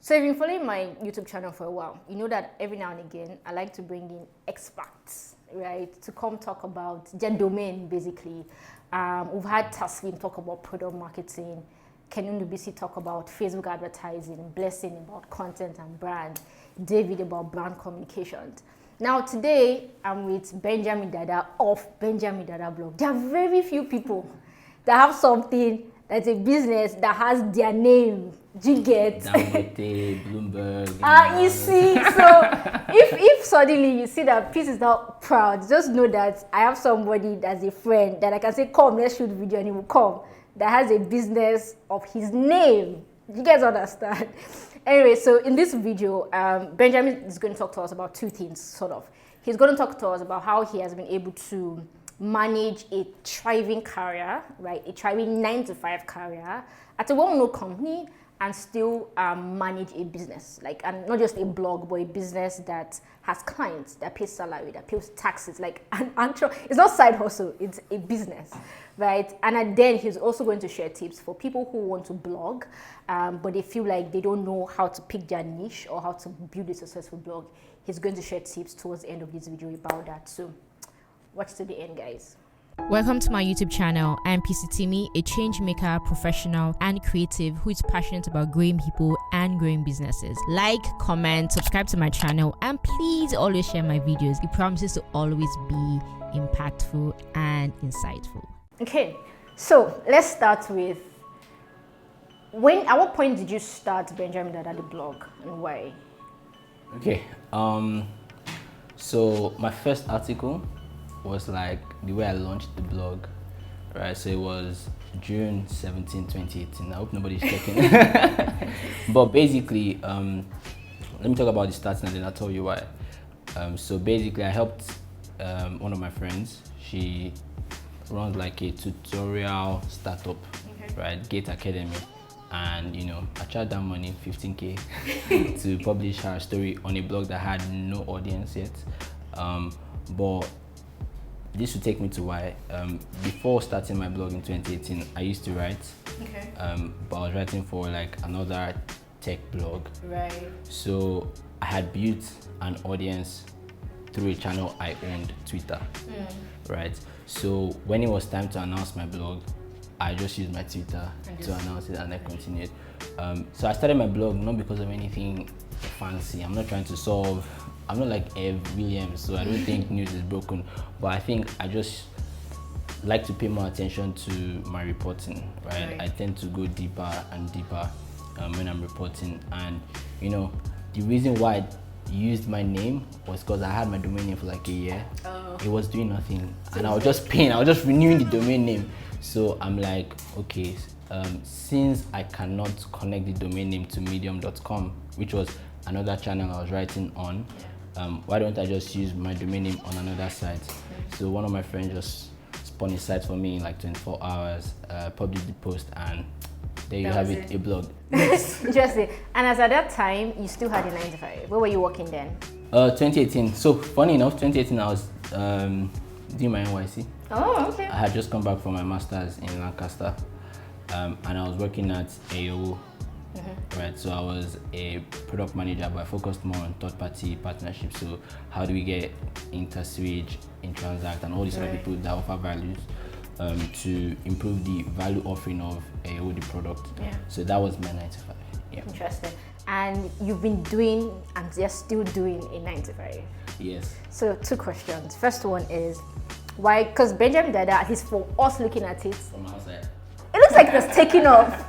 So if you've been following my YouTube channel for a while, you know that every now and again, I like to bring in experts, right, to come talk about their domain, basically. We've had Taslim talk about product marketing, Kenun Dubisi talk about Facebook advertising, Blessing about content and brand, David about brand communications. Now today, I'm with Benjamin Dada of Benjamin Dada blog. There are very few people that have something that's a business that has their name. Do you get? Dangote, Bloomberg. You see, so if suddenly you see that Peace is not proud, just know that I have somebody that's a friend that I can say, come, let's shoot video, and he will come, that has a business of his name. You guys understand? Anyway, so in this video, Benjamin is going to talk to us about two things, sort of. He's going to talk to us about how he has been able to manage a thriving career, right? A thriving 9-to-5 career at a well-known company and still manage a business, like, and not just a blog, but a business that has clients, that pays salary, that pays taxes, like an actual, it's not side hustle, it's a business, right? And then he's also going to share tips for people who want to blog, but they feel like they don't know how to pick their niche or how to build a successful blog. He's going to share tips towards the end of this video about that. So watch to the end, guys. Welcome to my YouTube channel. I am Itimi, a change maker, professional, and creative who is passionate about growing people and growing businesses. Like, comment, subscribe to my channel, and please always share my videos. It promises to always be impactful and insightful. Okay, so let's start with at what point did you start Benjamin Dada the blog and why? Okay, so my first article was like the way I launched the blog, right? So it was June 17, 2018. I hope nobody's checking. But basically, let me talk about the stats and then I'll tell you why. So basically, I helped one of my friends. She runs like a tutorial startup, right? Gate Academy. And you know, I charged that money, 15K, to publish her story on a blog that had no audience yet. But this will take me to why. Before starting my blog in 2018, I used to write, but I was writing for like another tech blog. Right. So I had built an audience through a channel I owned, Twitter, right? So when it was time to announce my blog, I just used my Twitter to announce it and I continued. So I started my blog not because of anything fancy. I'm not trying to solve, I'm not like Ev Williams, so I don't think news is broken, but I think I just like to pay more attention to my reporting, right? I tend to go deeper and deeper when I'm reporting, and you know, the reason why I used my name was because I had my domain name for like a year. It was doing nothing, and I was just paying, I was just renewing the domain name. So I'm like, okay, since I cannot connect the domain name to medium.com, which was another channel I was writing on, why don't I just use my domain name on another site? So one of my friends just spun a site for me in like 24 hours, published the post, and there you have it, a blog. Interesting. And as at that time, you still had a 9-to-5. Where were you working then? 2018. So funny enough, 2018 I was doing my NYC. Oh, okay. I had just come back from my master's in Lancaster, and I was working at AO. Right, so I was a product manager, but I focused more on third-party partnerships. So how do we get InterSwitch, InTransact, and all these other people that offer values to improve the value offering of AO, the product. So that was my 9-to-5. Interesting. And you've been doing, and you're still doing a 9-to-5. Yes. So 2 questions. First one is, why? Because Benjamin Dada, at least for us looking at it, From outside, it looks like it's taking off,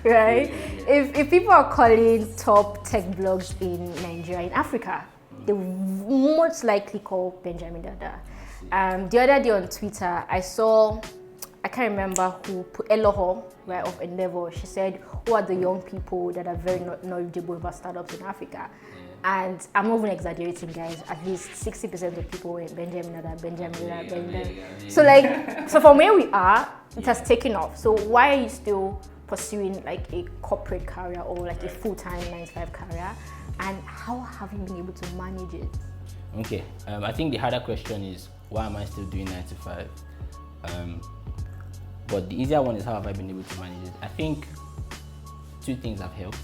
right? If people are calling top tech blogs in Nigeria, in Africa, they will most likely call Benjamin Dada. The other day on Twitter, I saw, I can't remember who, put Eloho, right, of Endeavor. She said, who are the young people that are very knowledgeable about startups in Africa? And I'm not even exaggerating, guys. At least 60% of people were Benjamin Dada, Benjamin Dada, Benjamin. So like, so from where we are, it has taken off. So why are you still pursuing like a corporate career or like a full-time 9-to-5 career? And how have you been able to manage it? Okay, I think the harder question is, why am I still doing 9-to-5? But the easier one is, how have I been able to manage it? I think 2 things have helped.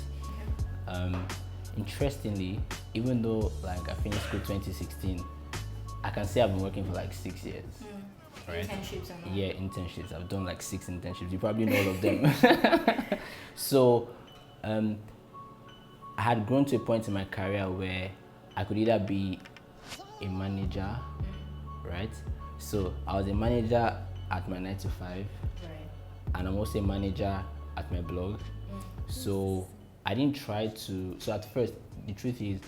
Interestingly, even though like I finished school 2016, I can say I've been working for like 6 years. Right? Internships and all. Yeah, internships. I've done like 6 internships. You probably know all of them. So I had grown to a point in my career where I could either be a manager, right? So I was a manager at my 9 to 5, Right. and I'm also a manager at my blog. So I didn't try to. So at first, the truth is,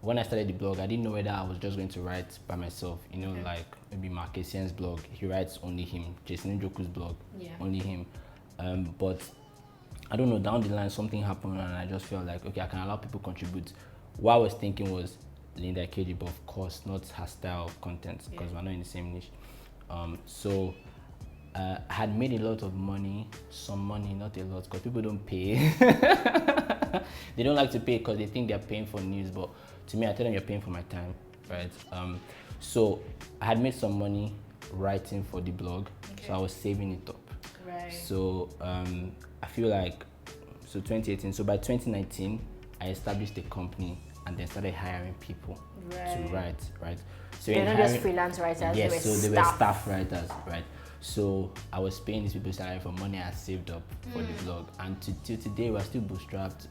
when I started the blog, I didn't know whether I was just going to write by myself. You know, like maybe Mark Essie's blog, he writes only him. Jason Njoku's blog, only him. But I don't know, down the line something happened and I just felt like, okay, I can allow people contribute. What I was thinking was Linda KG, but of course not her style of content because we're not in the same niche. So I had made a lot of money, some money, not a lot, because people don't pay. They don't like to pay because they think they're paying for news, but to me, I tell them you're paying for my time, right? So I had made some money writing for the blog, so I was saving it up. Right. So I feel like, so 2018, so by 2019, I established a company and then started hiring people to write, right? So they're not just freelance writers, yes, they they were staff writers, right? So I was paying these people salary for money I saved up for the blog, and till today we're still bootstrapped.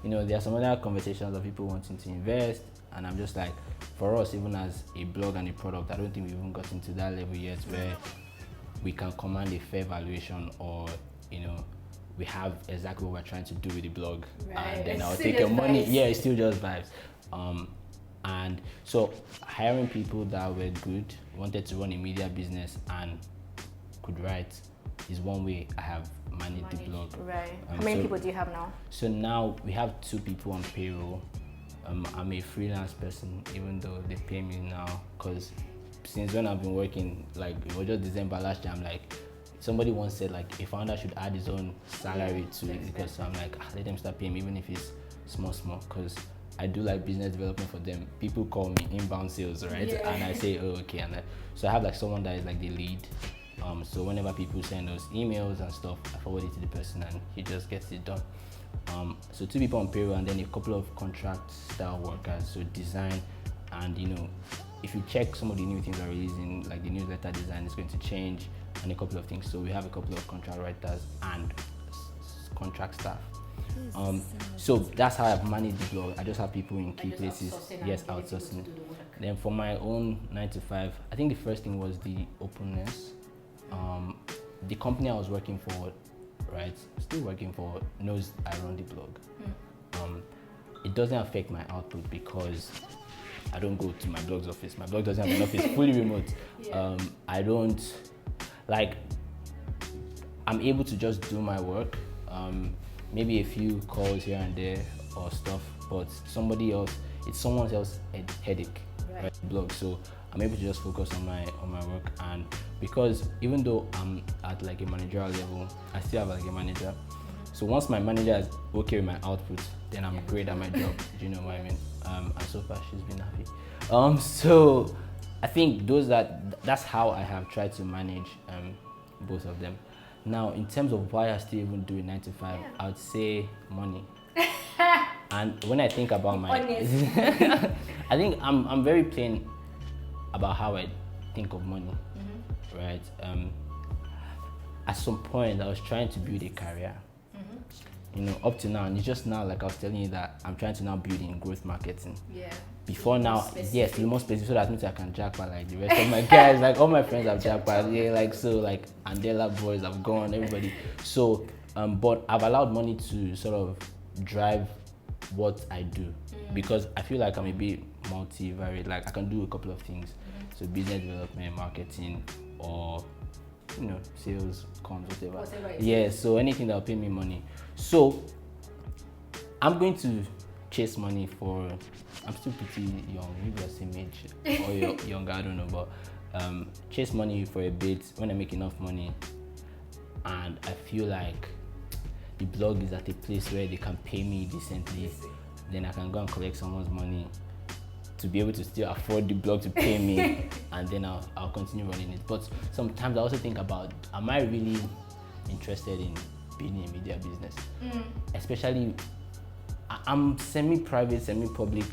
You know, there are some other conversations of people wanting to invest, and I'm just like, for us, even as a blog and a product, I don't think we've even gotten to that level yet where we can command a fair valuation, or you know, we have exactly what we're trying to do with the blog, and then I'll take your money. Yeah, it's still just vibes. And so hiring people that were good, wanted to run a media business and could write is one way I have managed the blog. Right. How many people do you have now? So now we have 2 people on payroll. I'm a freelance person, even though they pay me now, because since when I've been working, like it was just December last year, I'm like, somebody once said like a founder should add his own salary to it, because so I'm like, let them start paying me even if it's small, because I do like business development for them. People call me inbound sales, right? And I say, oh, okay. And so I have like someone that is like the lead. So whenever people send us emails and stuff, I forward it to the person and he just gets it done. So 2 people on payroll and then a couple of contract style workers, so design, and you know, if you check some of the new things we're releasing, like the newsletter design is going to change and a couple of things. So we have a couple of contract writers and contract staff. So that's how I've managed the blog. I just have people in key places. Yes, outsourcing. Then for my own 9 to 5, I think the first thing was the openness. The company I was working for, right, still working for, knows I run the blog. It doesn't affect my output because I don't go to my blog's office. My blog doesn't have an office, fully remote. I don't, like, I'm able to just do my work. Maybe a few calls here and there or stuff, but it's someone else's headache, right? Blog. So I'm able to just focus on my work, and because even though I'm at like a managerial level, I still have like a manager. So once my manager is okay with my output, then I'm great at my job. Do you know what I mean? And so far she's been happy. So I think that's how I have tried to manage both of them. Now, in terms of why I still even do a 9 to 5, I would say money. And when I think about my, I think I'm very plain about how I think of money, right? At some point, I was trying to build a career, you know, up to now, and it's just now, like I was telling you, that I'm trying to now build in growth marketing. Before now, yes, the most specific, so that means I can jackpot like the rest of my guys, like all my friends have jackpot, like so, like Andela boys have gone, everybody. So, but I've allowed money to sort of drive what I do, because I feel like I'm a bit multivariate. Like I can do a couple of things, so business development, marketing, or you know, sales, comms, whatever. Yeah, so anything that'll pay me money. So I'm going to chase money for. I'm still pretty young, maybe the same age or younger, I don't know, but chase money for a bit when I make enough money, and I feel like the blog is at a place where they can pay me decently, then I can go and collect someone's money to be able to still afford the blog to pay me, and then I'll continue running it. But sometimes I also think about, am I really interested in being in a media business? Especially I'm semi-private, semi-public.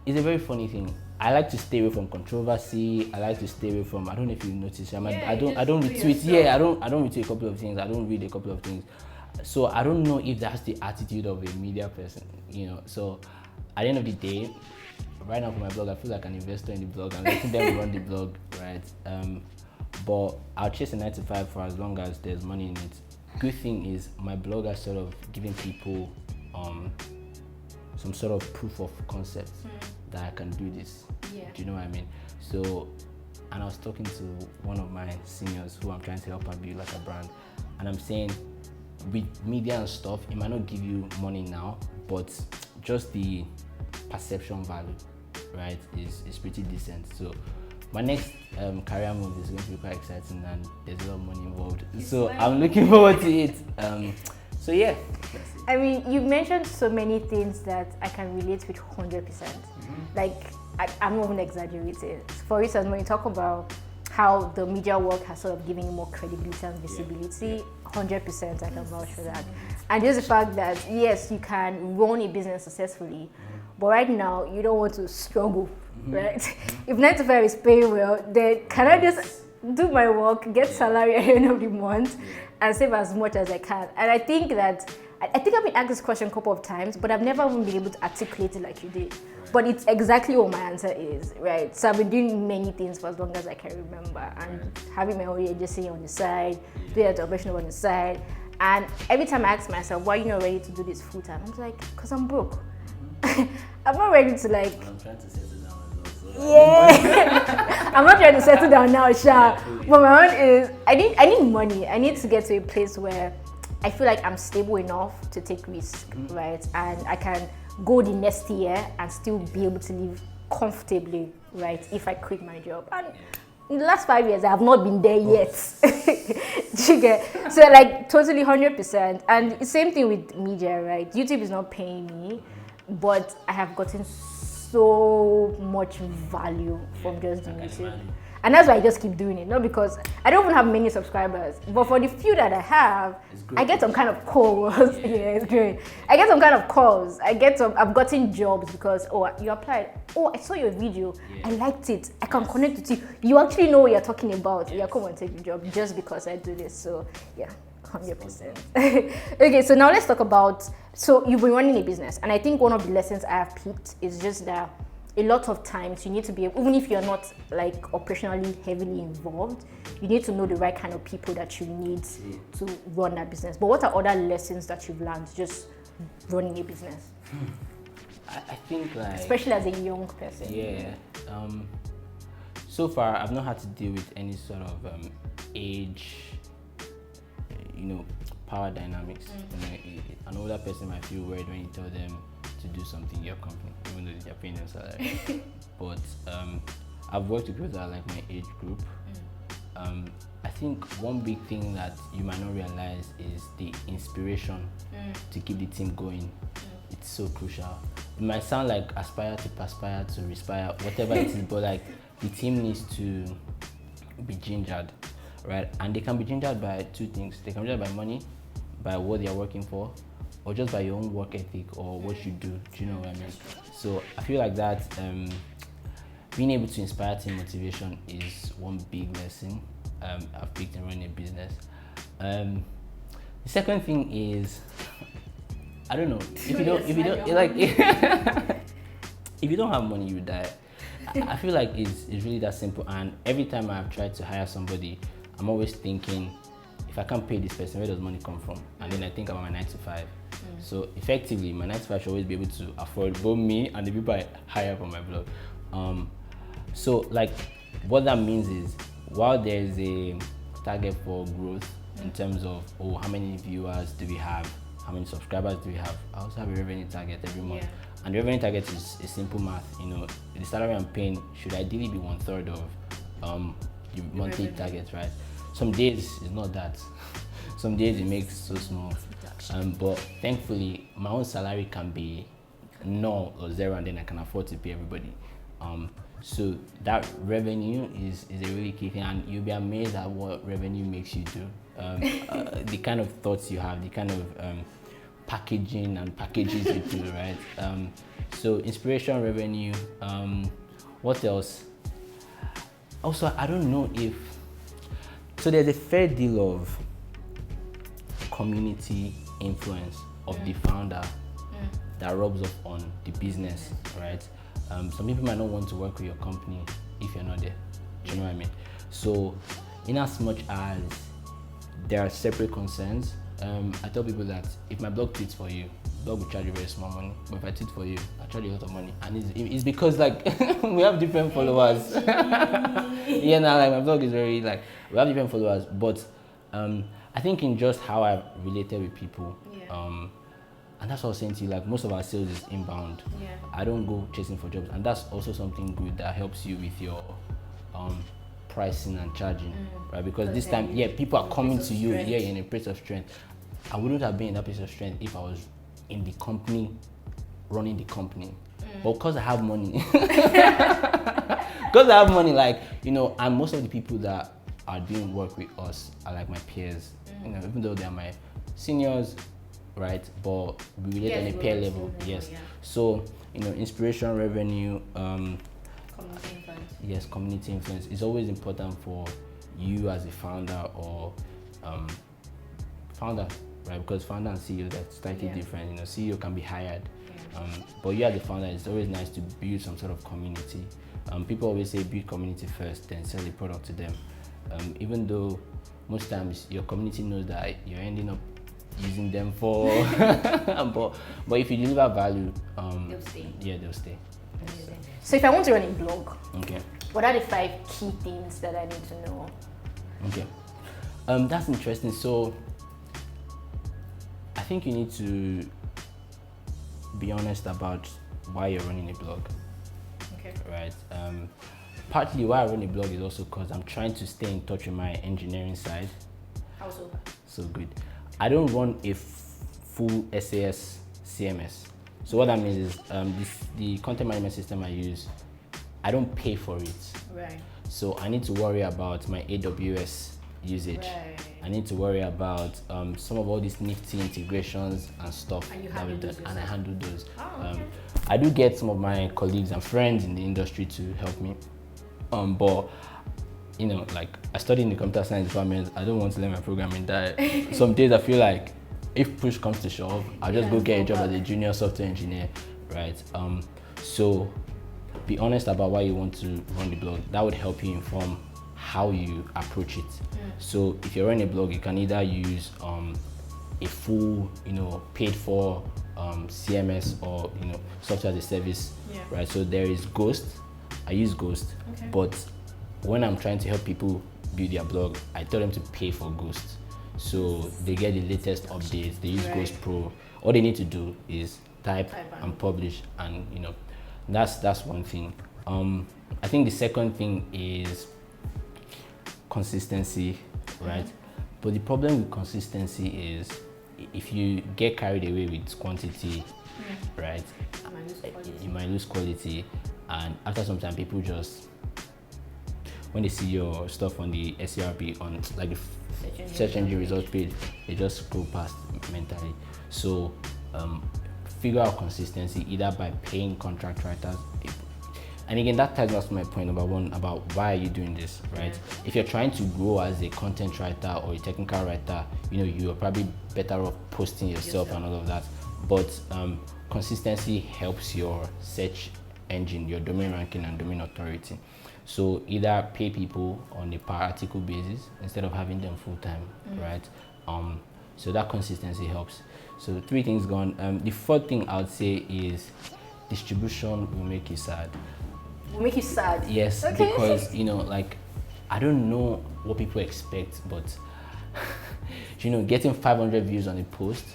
It's a very funny thing. I like to stay away from controversy. I like to stay away from. I don't know if you noticed. I don't retweet. Yeah, I don't retweet a couple of things. I don't read a couple of things. So I don't know if that's the attitude of a media person. So at the end of the day, right now for my blog, I feel like an investor in the blog. I'm letting them run the blog, right? But I'll chase a 9 to 5 for as long as there's money in it. Good thing is my blog has sort of giving people some sort of proof of concept that I can do this. Yeah. Do you know what I mean? So, and I was talking to one of my seniors who I'm trying to help her build like a brand, and I'm saying with media and stuff, it might not give you money now, but just the perception value, right, is pretty decent. So my next career move is going to be quite exciting, and there's a lot of money involved. So I'm looking forward to it. So yeah. I mean, you mentioned so many things that I can relate with 100%. Like, I'm not even exaggerating. For instance, when you talk about how the media work has sort of given you more credibility and visibility, 100% I can vouch for that. And just the fact that, yes, you can run a business successfully, but right now, you don't want to struggle, right? If 9 to 5 is paying well, then can I just do my work, get salary at the end of the month, and save as much as I can? And I think I've been asked this question a couple of times, but I've never even been able to articulate it like you did. But it's exactly what my answer is, right? So I've been doing many things for as long as I can remember, and having my own agency on the side, doing entrepreneurship on the side. And every time I ask myself, why are you not ready to do this full time? I'm like, because I'm broke. I'm not ready to like. I'm trying to settle down as well. So Yeah, I'm not trying to settle down now, Sha. But my own is, I need money. I need to get to a place where I feel like I'm stable enough to take risks, right? And I can go the next year and still be able to live comfortably, right? If I quit my job. And in the last 5 years, I have not been there yet. Do you get? So like totally 100%. And the same thing with media, right? YouTube is not paying me, but I have gotten so much value from just doing YouTube. And that's why I just keep doing it. Not because I don't even have many subscribers, but for the few that I have, I get some kind of calls. Yeah, it's great. I get some kind of calls. I've gotten jobs because, oh, you applied. Oh, I saw your video. I liked it. I can connect with you. You actually know what you're talking about. Yeah, come and take the job just because I do this. So yeah, 100%. Okay, so now let's talk about, so you've been running a business. And I think one of the lessons I have picked is just that a lot of times you need to be, even if you're not like operationally heavily involved, you need to know the right kind of people that you need to run that business. But what are other lessons that you've learned just running a business? I think like, especially as a young person. Yeah. So far, I've not had to deal with any sort of age, power dynamics. An older person might feel worried when you tell them to do something in your company, even though they're paying them salary. But I've worked with people that are like my age group. I think one big thing that you might not realize is the inspiration to keep the team going. It's so crucial. It might sound like aspire to perspire to respire, whatever it is, but like the team needs to be gingered, right? And they can be gingered by two things. They can be gingered by money, by what they are working for, or just by your own work ethic or what you do. Do you know what I mean? So I feel like that being able to inspire team motivation is one big lesson I've picked in running a business. The second thing is, I don't know, if you don't have money, you die. I feel like it's really that simple. And every time I've tried to hire somebody, I'm always thinking, if I can't pay this person, where does money come from? And then I think about my 9 to 5. So effectively, my 9 to 5 should always be able to afford both me and the people I hire for my blog. So like, what that means is, while there's a target for growth in terms of, how many viewers do we have, how many subscribers do we have, I also have a revenue target every month. And the revenue target is a simple math. The salary I'm paying should ideally be 1/3 of the monthly target, right? Some days it's not that. Some days it makes so small. But thankfully, my own salary can be 0 or 0, and then I can afford to pay everybody. So that revenue is a really key thing, and you'll be amazed at what revenue makes you do. The kind of thoughts you have, the kind of packaging and packages you do, right? So inspiration, revenue. What else? Also, I don't know if so. There's a fair deal of community influence of the founder that rubs off on the business, right? Some people might not want to work with your company if you're not there. Do you know what I mean? So, in as much as there are separate concerns, I tell people that if my blog tweets for you, blog will charge you very small money. But if I tweet for you, I charge you a lot of money, and it's because like we have different followers. Yeah, now like my blog is very like we have different followers, but I think in just how I've related with people, and that's what I was saying to you, like most of our sales is inbound. I don't go chasing for jobs, and that's also something good that helps you with your pricing and charging, right? Because this time, people are coming to you, in a place of strength. I wouldn't have been in that place of strength if I was in the company, running the company. But because I have money, like, you know, and most of the people that are doing work with us are like my peers, you know, even though they are my seniors, right? But we relate on a peer level, So, you know, inspiration, revenue, Community influence. Yes, community influence is always important for you as a founder or founder, right? Because founder and CEO, that's slightly different. You know, CEO can be hired, but you as a founder, it's always nice to build some sort of community. People always say build community first, then sell the product to them. Even though most times your community knows that you're ending up using them for, but if you deliver value, They'll stay. Yeah, they'll stay. So if I want to run a blog, what are the 5 key things that I need to know? Okay, that's interesting. So I think you need to be honest about why you're running a blog. Right. Partly why I run a blog is also because I'm trying to stay in touch with my engineering side. How so? So good. I don't run a full SAS CMS. So what that means is the content management system I use, I don't pay for it. Right. So I need to worry about my AWS usage. Right. I need to worry about some of all these nifty integrations and stuff And you that we've handle done, those and I handle those. Oh, okay. I do get some of my colleagues and friends in the industry to help me, but you know, like I study in the computer science department. I don't want to let my programming die. Some days I feel like if push comes to shove, I'll just go get a job as a junior software engineer, right? So be honest about why you want to run the blog. That would help you inform how you approach it. So if you're running a blog, you can either use a full, you know, paid for CMS or, you know, software as a service, right? So there is Ghost. I use Ghost, but when I'm trying to help people build their blog, I tell them to pay for Ghost. So they get the latest updates. They use Ghost Pro. All they need to do is type and publish, and you know, that's one thing. I think the second thing is consistency, right? But the problem with consistency is if you get carried away with quantity, right, you might lose quality, and after some time, people just, when they see your stuff on the SERP, on like the search engine results page, they just scroll past mentally. So figure out consistency either by paying contract writers. And again, that ties us to my point number 1 about why are you doing this, right? If you're trying to grow as a content writer or a technical writer, you know, you're probably better off posting yourself and all of that. But consistency helps your search engine, your domain ranking and domain authority. So either pay people on a per article basis instead of having them full time, right? So that consistency helps. So 3 things gone. The 4th thing I would say is distribution will make you sad. Will make you sad? Yes, because you know, like I don't know what people expect, but you know, getting 500 views on a post,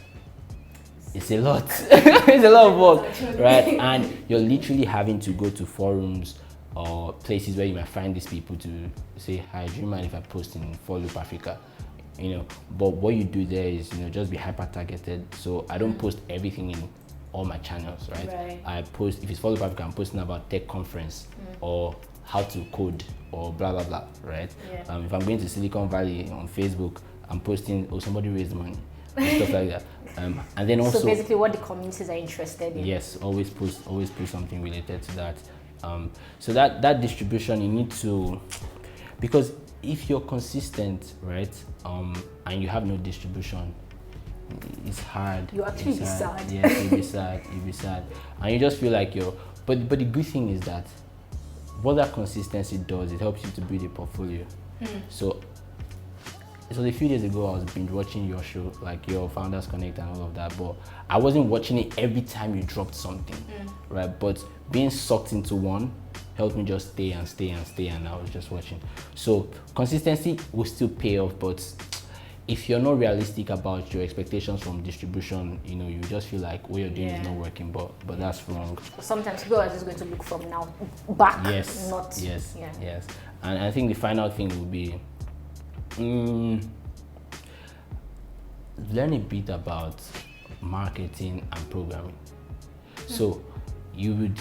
it's a lot. It's a lot of work, right? And you're literally having to go to forums or places where you might find these people to say, hi, do you mind if I post in For Loop Africa? You know, but what you do there is, you know, just be hyper targeted. So I don't post everything in all my channels, right? I post, if it's For Loop Africa, I'm posting about tech conference or how to code or blah blah blah, right? If I'm going to Silicon Valley on Facebook, I'm posting, oh, somebody raised money, stuff like that. And then also, so basically what the communities are interested in. yes, always post something related to that. So that distribution, you need to, because if you're consistent, right, and you have no distribution, it's hard. You actually be sad. Yes, you'll be sad. You'll be sad, and you just feel like you're. But the good thing is that what that consistency does, it helps you to build a portfolio. So it was a few days ago I was binge watching your show, like your Founders Connect and all of that, but I wasn't watching it every time you dropped something, right? But being sucked into one helped me just stay, and I was just watching. So consistency will still pay off, but if you're not realistic about your expectations from distribution, you just feel like what you're doing is not working, but that's wrong. Sometimes people are just going to look from now back. Yes, not yes. And I think the final thing would be learn a bit about marketing and programming. So you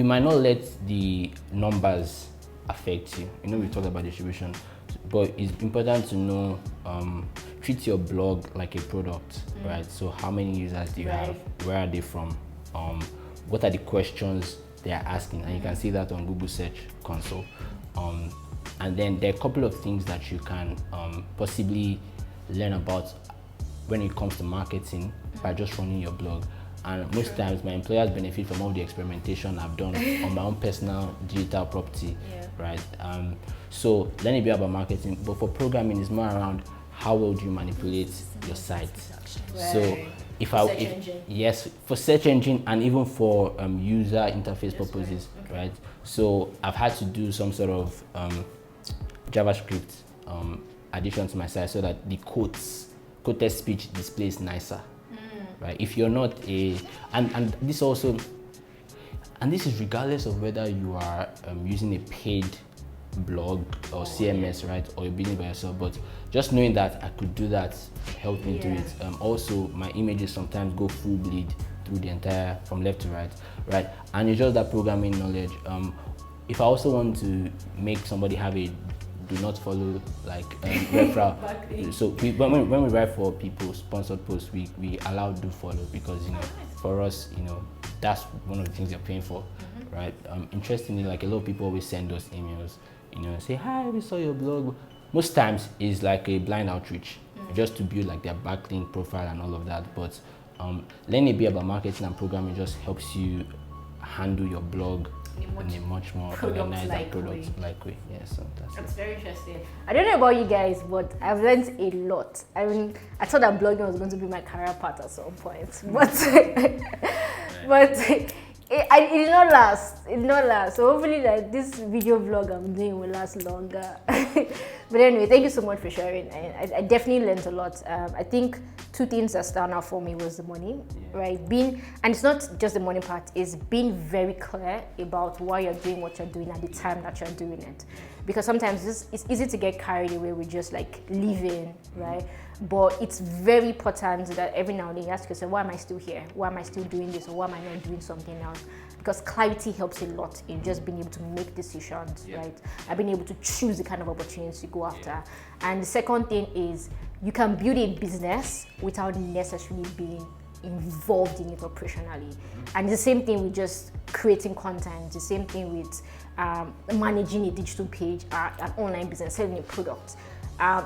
might not let the numbers affect you. We talked about distribution, but it's important to know, treat your blog like a product, right? So how many users do you have? Where are they from? What are the questions they are asking? And you can see that on Google Search Console. And then there are a couple of things that you can possibly learn about when it comes to marketing by just running your blog. And most times my employers benefit from all the experimentation I've done on my own personal digital property, right? So learn a bit about marketing, but for programming it's more around how well do you manipulate your site. So yes, for search engine and even for user interface purposes, right? So I've had to do some sort of JavaScript addition to my site so that the quoted speech displays nicer, right? If you're not and this is regardless of whether you are using a paid blog or CMS, right, or you're building by yourself, but just knowing that I could do that helped me do it. Also, my images sometimes go full bleed through the entire, from left to right, and it's just that programming knowledge. If I also want to make somebody have a do not follow, like referral, so when we write for people sponsored posts, we allow do follow, because for us, that's one of the things you're paying for, right? Interestingly, like a lot of people always send us emails, say, hi, we saw your blog. Most times it's like a blind outreach, just to build like their backlink profile and all of that. But learning a bit about marketing and programming just helps you handle your blog in a much more organized and product-like way. Yeah, so that's very interesting. I don't know about you guys, but I've learned a lot. I mean, I thought that blogging was going to be my career path at some point, but it did not last. It did not last. So hopefully, like, this video vlog I'm doing will last longer. But anyway, thank you so much for sharing. I definitely learned a lot. I think two things that stand out for me was the money, right? And it's not just the money part, it's being very clear about why you're doing what you're doing at the time that you're doing it. Because sometimes it's easy to get carried away with just like living, right? But it's very important that every now and then you ask yourself, why am I still here? Why am I still doing this? Or why am I not doing something else? Because clarity helps a lot in just being able to make decisions, right? And being able to choose the kind of opportunities you go after. And the second thing is you can build a business without necessarily being involved in it operationally. And it's the same thing with just creating content, the same thing with managing a digital page, an online business, selling a product.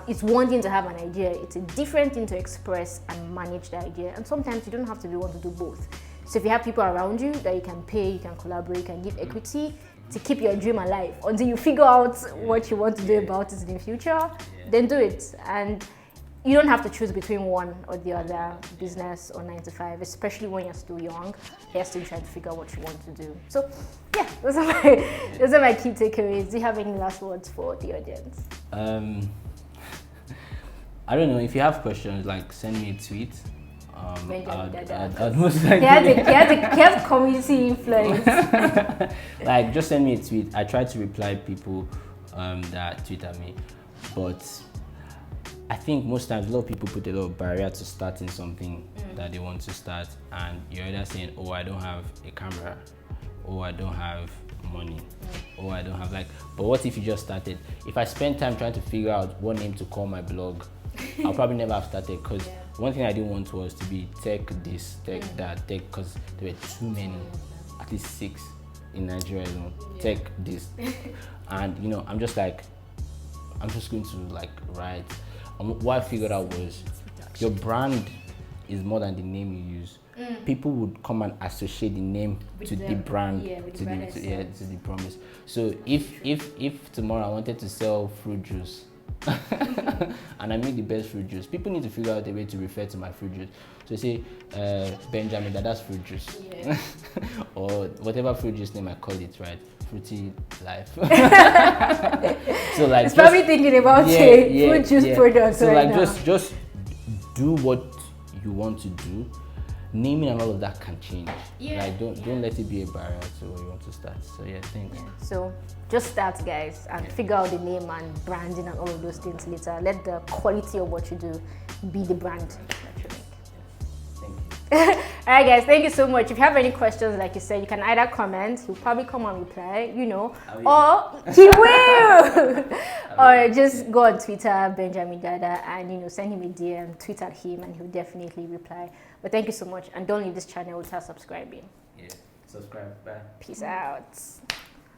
It's one thing to have an idea, it's a different thing to express and manage the idea. And sometimes you don't have to be one to do both. So if you have people around you that you can pay, you can collaborate, you can give equity to keep your dream alive until you figure out what you want to do about it in the future, then do it. And you don't have to choose between one or the other, business or 9 to 5, especially when you're still young. You're still trying to figure out what you want to do. So yeah, those are my key takeaways. Do you have any last words for the audience? I don't know, if you have questions, like send me a tweet. I'd most likely. He has community influence. Like, just send me a tweet. I try to reply people that tweet at me, but I think most times a lot of people put a lot of barrier to starting something that they want to start, and you're either saying, oh, I don't have a camera, oh, I don't have money, oh, I don't have but what if you just started? If I spend time trying to figure out what name to call my blog, I'll probably never have started, because one thing I didn't want was to be tech this, tech that, tech, because there were too many, at least 6 in Nigeria alone. Tech this, and you know, I'm just going to like write. And what I figured out was your brand is more than the name you use. People would come and associate the name with the brand, to the promise. So if tomorrow I wanted to sell fruit juice and I make the best fruit juice, people need to figure out a way to refer to my fruit juice. So say Benjamin Dada's fruit juice, or whatever fruit juice name I call it, right? Fruity Life. So like, it's probably thinking about fruit juice products. So right like now. just do what you want to do. Naming and all of that can change. Like don't let it be a barrier to where you want to start. So thanks. So just start, guys, and figure out the name and branding and all of those things later. Let the quality of what you do be the brand that you make. Thank you. All right, guys, thank you so much. If you have any questions, like you said, you can either comment, he'll probably come and reply, you know, or he will. Or just go on Twitter, Benjamin Dada, and you know, send him a DM, tweet at him, and he'll definitely reply. But thank you so much, and don't leave this channel without subscribing. Yeah, subscribe. Bye. Peace out.